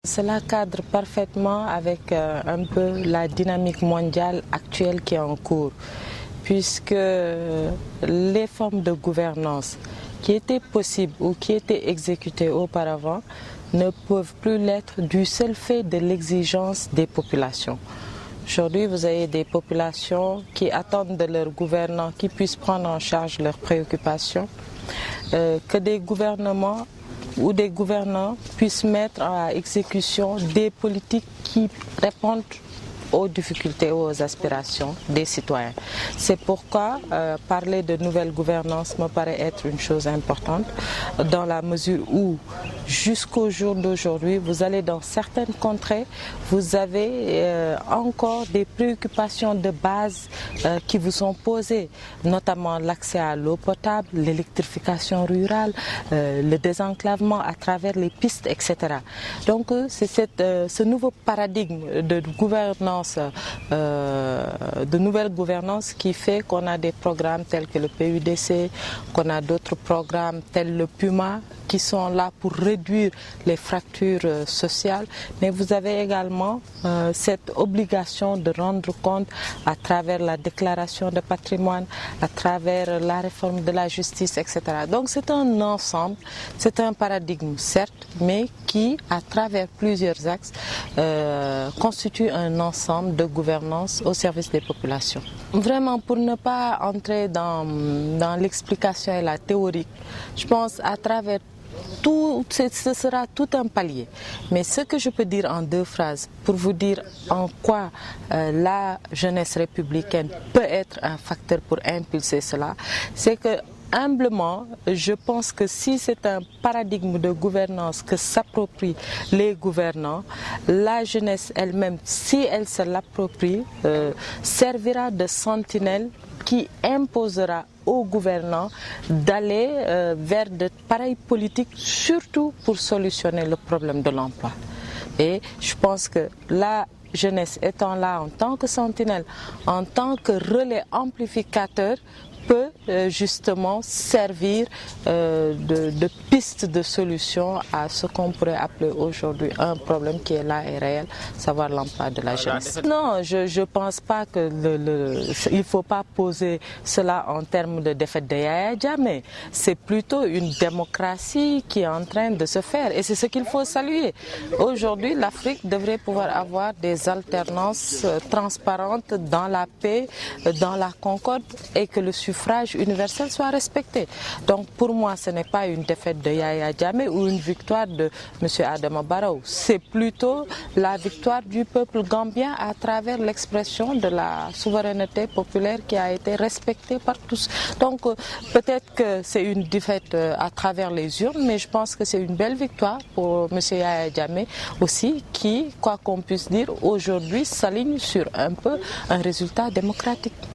Cela cadre parfaitement avec un peu la dynamique mondiale actuelle qui est en cours, puisque les formes de gouvernance qui étaient possibles ou qui étaient exécutées auparavant ne peuvent plus l'être du seul fait de l'exigence des populations. Aujourd'hui, vous avez des populations qui attendent de leurs gouvernants qu'ils puissent prendre en charge leurs préoccupations, que des gouvernements ou des gouvernants puissent mettre à exécution des politiques qui répondent aux difficultés, aux aspirations des citoyens. C'est pourquoi parler de nouvelle gouvernance me paraît être une chose importante, dans la mesure où jusqu'au jour d'aujourd'hui, vous allez dans certaines contrées, vous avez encore des préoccupations de base qui vous sont posées, notamment l'accès à l'eau potable, l'électrification rurale, le désenclavement à travers les pistes, etc. Donc c'est ce nouveau paradigme de gouvernance, de nouvelle gouvernance qui fait qu'on a des programmes tels que le PUDC, qu'on a d'autres programmes tels le PUMA qui sont là pour réduire les fractures sociales, mais vous avez également cette obligation de rendre compte à travers la déclaration de patrimoine, à travers la réforme de la justice, etc. Donc c'est un ensemble, c'est un paradigme certes, mais qui, à travers plusieurs axes, constitue un ensemble de gouvernance au service des populations. Vraiment, pour ne pas entrer dans l'explication et la théorie, je pense à travers tout, ce sera tout un palier. Mais ce que je peux dire en deux phrases, pour vous dire en quoi la jeunesse républicaine peut être un facteur pour impulser cela, c'est que humblement, je pense que si c'est un paradigme de gouvernance que s'approprient les gouvernants, la jeunesse elle-même, si elle se l'approprie, servira de sentinelle qui imposera aux gouvernants d'aller vers de pareilles politiques, surtout pour solutionner le problème de l'emploi. Et je pense que la jeunesse étant là en tant que sentinelle, en tant que relais amplificateur, peut justement servir de piste de solution à ce qu'on pourrait appeler aujourd'hui un problème qui est là et réel, savoir l'emploi de la jeunesse. Non, je ne pense pas que il ne faut pas poser cela en termes de défaite de Yaya Jammeh. C'est plutôt une démocratie qui est en train de se faire et c'est ce qu'il faut saluer. Aujourd'hui, l'Afrique devrait pouvoir avoir des alternances transparentes dans la paix, dans la concorde et que le suffrage universel soit respecté. Donc pour moi, ce n'est pas une défaite de Yaya Jammeh ou une victoire de M. Adama Barrow. C'est plutôt la victoire du peuple gambien à travers l'expression de la souveraineté populaire qui a été respectée par tous. Donc peut-être que c'est une défaite à travers les urnes, mais je pense que c'est une belle victoire pour M. Yaya Jammeh aussi, qui, quoi qu'on puisse dire, aujourd'hui s'aligne sur un peu un résultat démocratique.